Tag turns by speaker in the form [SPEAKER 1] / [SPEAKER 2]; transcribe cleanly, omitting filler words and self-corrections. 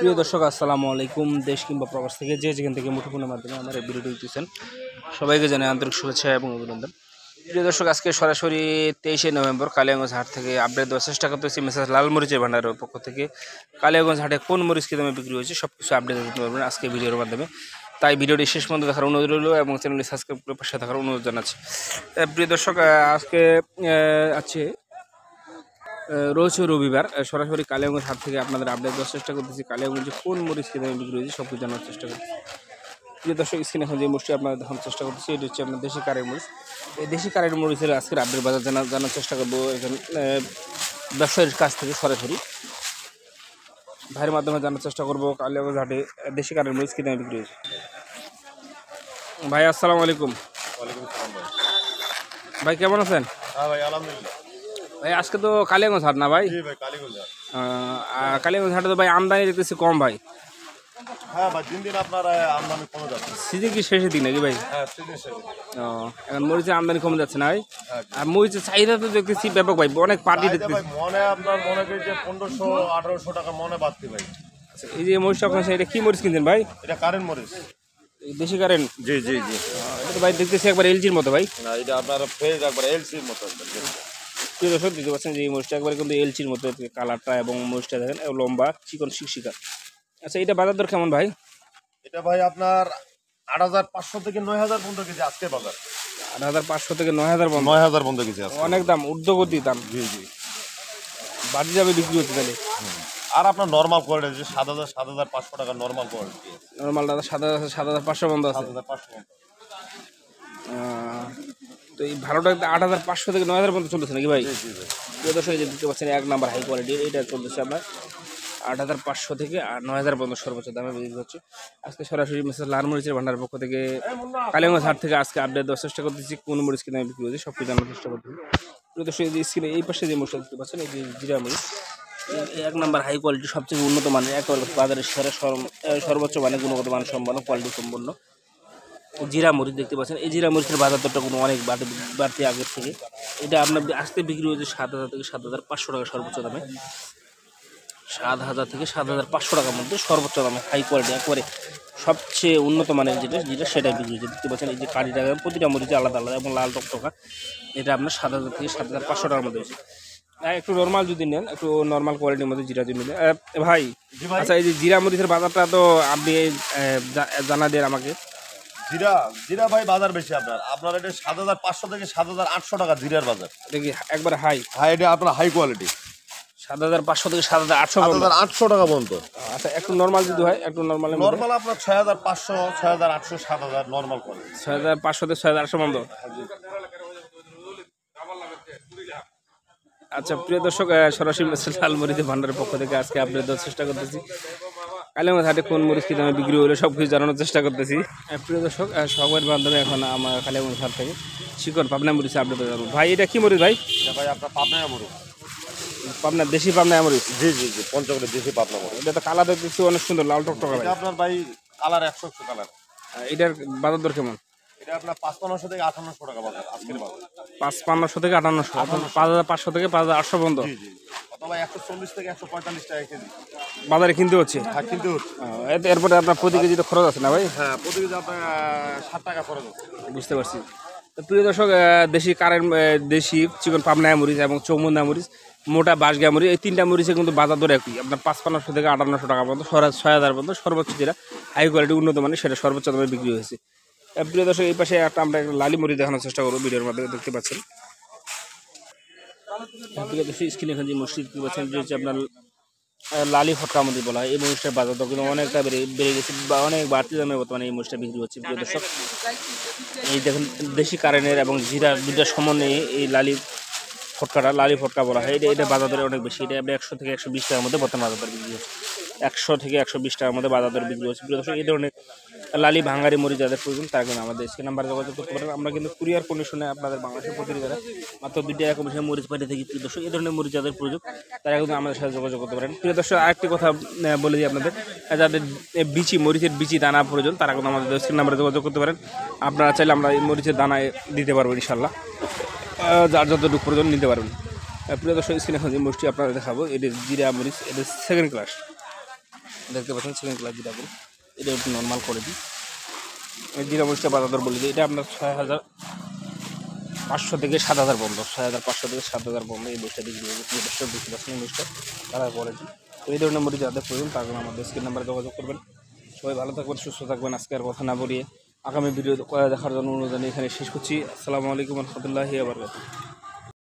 [SPEAKER 1] প্রিয় দর্শক আসসালামু আলাইকুম। দেশ কিংবা প্রবাস থেকে যে যেখান থেকে মুঠোফোনের মাধ্যমে আমার এই ভিডিওটি দেখতেছেন সবাইকে জানাই আন্তরিক শুভেচ্ছা এবং অভিনন্দন। প্রিয় দর্শক, আজকে সরাসরি 23শে নভেম্বর কালিয়াগঞ্জ হাট থেকে আপডেট দেওয়ার চেষ্টা করতেছি মেসাজ লাল মরিচের ভান্ডারের পক্ষ থেকে। কালিয়াগঞ্জ হাটে কোন মরিচ কী দামে বিক্রি হয়েছে সব কিছু আপডেট দিতে পারবেন আজকে ভিডিওর মাধ্যমে। তাই ভিডিওটি শেষ পর্যন্ত দেখার অনুরোধ রইল এবং চ্যানেলটি সাবস্ক্রাইব করে পাশে থাকার অনুরোধ জানাচ্ছি। প্রিয় দর্শক, আজকে আছে রোজ রবিবার সরাসরি কালিয়াগঞ্জ হাট থেকে আপনাদের আপডেট দেওয়ার চেষ্টা করতেছি। কালিয়াগঞ্জে কোন মরিচ কী দামে বিক্রি হয়েছে সব কিছু জানার চেষ্টা করতেছি। প্রিয় দর্শক, স্ক্রিনে এখন যে মরিচটি আপনারা দেখানোর চেষ্টা করতেছি এটি হচ্ছে আপনার দেশি কারের মরিচ। এই দেশি কারের মরিচের আজকের আপডেট বাজার জানার চেষ্টা করবো এখানে ব্যবসায়ীর কাছ থেকে সরাসরি ভাইয়ের মাধ্যমে জানার চেষ্টা করবো কালিয়াগঞ্জ হাটে দেশি কারের মরিচ কী দামে বিক্রি হয়েছে। ভাই আসসালামু আলাইকুম।
[SPEAKER 2] ওয়ালাইকুম সালাম ভাই।
[SPEAKER 1] ভাই কেমন আছেন?
[SPEAKER 2] হ্যাঁ ভাই, আলহামদুলিল্লাহ।
[SPEAKER 1] ভাই আজকে তো কালিয়াগঞ্জ হাট না ভাই?
[SPEAKER 2] জি ভাই, কালীগঞ্জ।
[SPEAKER 1] কালিয়াগঞ্জ হাটে তো ভাই আমদানি দেখতেছি কম ভাই।
[SPEAKER 2] হ্যাঁ ভাই, দিন দিন আপনার আমদানি কমে যাচ্ছে।
[SPEAKER 1] সিজন কি শেষের দিন নাকি ভাই?
[SPEAKER 2] হ্যাঁ, সিজন শেষ।
[SPEAKER 1] এখন মরিচের আমদানি কমে যাচ্ছে না ভাই?
[SPEAKER 2] হ্যাঁ।
[SPEAKER 1] আর মরিচের চাহিদা তো দেখতেছি ব্যাপক ভাই, অনেক পার্টি
[SPEAKER 2] ভাই
[SPEAKER 1] দেখতেছি।
[SPEAKER 2] মনে আপনার মনে করি যে 1500-1800 টাকা মনে বাড়তি ভাই।
[SPEAKER 1] আচ্ছা, এই যে মরিচটা ওখানে এটা কি মরিচ কিনছেন ভাই?
[SPEAKER 2] এটা কারেন্ট মরিচ।
[SPEAKER 1] দেশি কারেন?
[SPEAKER 2] জি জি জি।
[SPEAKER 1] এটা তো ভাই দেখতেছি একবার এলজির মতো ভাই।
[SPEAKER 2] না, এটা আপনার ফেজ একবার এলসির মতো।
[SPEAKER 1] প্রিয় দর্শক, দিতে পারছেন যে এই মরিচটা একবারে কিন্তু এলচির মতো কালারটা এবং মরিচটা দেখেন লম্বা চিকন শিকশিকা। আচ্ছা, এটা বাজার দর কেমন ভাই?
[SPEAKER 2] এটা ভাই আপনার 8500 থেকে 9000 পর্যন্ত কেজি আজকে বাজার।
[SPEAKER 1] 8500 থেকে 9000 পর্যন্ত?
[SPEAKER 2] 9000 পর্যন্ত কেজি আছে।
[SPEAKER 1] অনেক দাম, ঊর্ধ্বগতি দাম।
[SPEAKER 2] জি জি।
[SPEAKER 1] বাড়ি যাবে বিক্রি হতে তাহলে।
[SPEAKER 2] আর আপনার নরমাল কোয়ালিটি যে 7500 টাকা নরমাল কোয়ালিটি আছে।
[SPEAKER 1] নর্মালটা 7500 পর্যন্ত আছে।
[SPEAKER 2] 7500।
[SPEAKER 1] তো এই ভালোটা 8500 থেকে 9000 পর্যন্ত চলতেছে নাকি ভাই?
[SPEAKER 2] জি জি ভাই।
[SPEAKER 1] প্রিয় দর্শক, এই যে দেখতে পাচ্ছেন 1 নাম্বার হাই কোয়ালিটির এটা চলতেছে আপনার 8500 থেকে 9000 পর্যন্ত সর্বোচ্চ দামে বিক্রি হচ্ছে। আজকে সরাসরি মেসেজ লাল মরিচের ভান্ডারের পক্ষ থেকে কালিয়াগঞ্জ হাট থেকে আজকে আপডেট দেওয়ার চেষ্টা করতেছি কোন মরিচ কি দামে বিক্রি হচ্ছে সব কিছু জানার চেষ্টা করতেছি। প্রিয় দর্শক, এই যে স্ক্রিনে এই পাশে যে মরিচটা দেখতে পাচ্ছেন এই যে জিরা মরিচ, 1 নাম্বার হাই কোয়ালিটি সবচেয়ে উন্নত মানের একেবারে বাজারের সেরা সর্বোচ্চ মানের গুণগত মান সম্পন্ন কোয়ালিটি সম্পন্ন জিরা মরিচ দেখতে পাচ্ছেন। এই জিরা মরিচের বাজার দরটা কোনো অনেক বাড়তি আগের থেকে। এটা আপনার আজকে বিক্রি হয়েছে 7000 থেকে 7500 টাকা সর্বোচ্চ দামে। 7000 থেকে 7500 টাকার মধ্যে সর্বোচ্চ দামে হাই কোয়ালিটি একবারে সবচেয়ে উন্নত মানের যেটা সেটাই বিক্রি হয়েছে। দেখতে পাচ্ছেন এই যে কারিটা প্রতিটা মরিচে আলাদা আলাদা এবং লাল টকটকা। এটা আপনার 7000 থেকে 7500 টাকার মধ্যে হয়েছে। একটু নর্মাল যদি নেন, একটু নর্মাল কোয়ালিটির মধ্যে জিরা যদি নেন ভাই। আচ্ছা, এই যে জিরা মরিচের বাজারটা তো আপনি জানা দেন আমাকে।
[SPEAKER 2] জিরা ভাই বাজার বেশি আপনার এটা 7500 থেকে 7800 টাকা জিরার বাজার।
[SPEAKER 1] দেখি একবার হাই
[SPEAKER 2] এটা আপনার হাই কোয়ালিটি
[SPEAKER 1] 7500 থেকে 7800
[SPEAKER 2] 7800 টাকা পর্যন্ত।
[SPEAKER 1] আচ্ছা, একটু নর্মাল যদি হয়, একটু নর্মাল
[SPEAKER 2] আপনার 6500 6800 7000 নর্মাল কোয়ালিটি।
[SPEAKER 1] 6500 থেকে 6800 পর্যন্ত। আচ্ছা প্রিয় দর্শক, সরাসরি মেসেজ লাল মরিচের ভান্ডারের পক্ষ থেকে আজকে আপডেট দেওয়ার চেষ্টা করতেছি কালিয়াগঞ্জ হাটে কোন মরিচ কি দামে বিক্রি হলো সব কিছু জানানোর চেষ্টা করতেছি। প্রিয় দর্শক, সবার মাধ্যমে এখন আমার কালিয়াগঞ্জ হাট থেকে শিকড় পাবনা মরিচে আপডেট জানাবো। ভাই এটা কি মরিচ ভাই?
[SPEAKER 2] ভাই আপনার পাবনা মরিচ।
[SPEAKER 1] পাবনা দেশি পাবনা মরিচ?
[SPEAKER 2] জি জি জি, পঞ্চগড়ের দেশি পাবনা মরিচ।
[SPEAKER 1] এটা তো কালার দেখতেছি অনেক সুন্দর লাল টকটকা ভাই।
[SPEAKER 2] আপনার ভাই কালার 100 কালার।
[SPEAKER 1] এটার বাজার দর কেমন?
[SPEAKER 2] এটা আপনার 5500 থেকে 5800 টাকা বাজার আজকের বাজার।
[SPEAKER 1] 5500 থেকে 5800, 5500 থেকে 5800 পর্যন্ত।
[SPEAKER 2] জি জি। অথবা 140 থেকে 145 টাকা কেজি
[SPEAKER 1] বাজারে কিনতে হচ্ছে।
[SPEAKER 2] হ্যাঁ, কিন্তু
[SPEAKER 1] এরপরে আপনার প্রতি কেজি তো খরচ আছে না ভাই?
[SPEAKER 2] হ্যাঁ, প্রতি কেজি আপনার 7 টাকা খরচ আছে।
[SPEAKER 1] বুঝতে পারছি। তো প্রিয় দর্শক, দেশি কারেন্ট দেশি চিকন পাবনা মরিচ এবং চৌমুন্দা মরিচ মোটা বাঁশগা মরিচ এই তিনটা মরিচে কিন্তু বাজার দর একই আপনার 5500 থেকে 5800 টাকা পর্যন্ত 6000 পর্যন্ত সর্বোচ্চ যেটা হাই কোয়ালিটি উন্নত মানের সেটা সর্বোচ্চ দামে বিক্রি হয়েছে। প্রিয় দর্শক, এই পাশে আমরা একটা লালি মরিচ দেখানোর চেষ্টা করবো ভিডিওর মাধ্যমে দেখতে পাচ্ছেন। স্ক্রিনে এখন যে মরিচ দেখতে পাচ্ছেন যে হচ্ছে আপনার লালি ফটকা মরিচ বলা হয়। এই মরিচটার বাজার দর কিন্তু অনেকটা বেড়ে গেছে বা অনেক বাড়তি দামে বর্তমানে এই মরিচটা বিক্রি হচ্ছে। প্রিয় দর্শক, এই দেখুন দেশি কারেন্টের এবং জিরা দুইটা সমন্বয়ে এই লালি ফটকা বলা হয়। এটা বাজার দরে অনেক বেশি। এটা 100 থেকে 120 টাকার মধ্যে বর্তমান বাজার দর বিক্রি হচ্ছে। 100 থেকে 120 টাকার মধ্যে বাজার দর বিক্রি হচ্ছে। প্রিয় দর্শক, এই ধরনের লালি ভাঙ্গারি মরিচ যাদের প্রয়োজন তারা কিন্তু আমাদের স্ক্রিন নাম্বারে যোগাযোগ করতে পারেন। আমরা কিন্তু কুরিয়ার কন্ডিশনে আপনাদের বাংলাদেশের প্রতিটি জেলায় মাত্র 2 টাকা কমিশনে মরিচ পাঠিয়ে থাকি। প্রিয় দর্শক, এই ধরনের মরিচ যাদের প্রয়োজন তারা কিন্তু আমাদের সাথে যোগাযোগ করতে পারেন। প্রিয় দর্শক, আরেকটি কথা বলে দিই আপনাদের, যাদের মরিচের বিচি দানা প্রয়োজন তারা কিন্তু আমাদের স্ক্রিন নাম্বারে যোগাযোগ করতে পারেন। আপনারা চাইলে আমরা এই মরিচের দানায় দিতে পারবো ইনশাল্লাহ, যার যতটুকু প্রয়োজন নিতে পারবেন। প্রিয় দর্শক, স্ক্রিনে এখন যে মরিচটি আপনারা দেখাবো এটা জিরা মরিচ, এটা সেকেন্ড ক্লাস। দেখতে পাচ্ছেন সেকেন্ড ক্লাস জিরা বল, এটা একটু নর্মাল করে দিই। এই জিরা মরিচটা বাজার দর বলে দিই, এটা আপনার 6,500 থেকে 7,000 বন্ধ, 6,500 থেকে 7,000 বন্ধ। এই বইটা বিক্রি হয়ে গেছে, এই দেখতে পাচ্ছেন এই বইটা তারা কোয়ালিটি। তো এই ধরনের মুড়ি যাদের প্রয়োজন তার জন্য আমাদের স্ক্রিন নাম্বারে যোগাযোগ করবেন। সবাই ভালো থাকবেন, সুস্থ থাকবেন। আজকে আর কথা না বলিয়ে আগামী ভিডিও দেখার জন্য অনুরোধ জানিয়ে এখানে শেষ করছি। আসসালামু আলাইকুম রহমতুল্লাহি ওয়া বারাকাতুহু।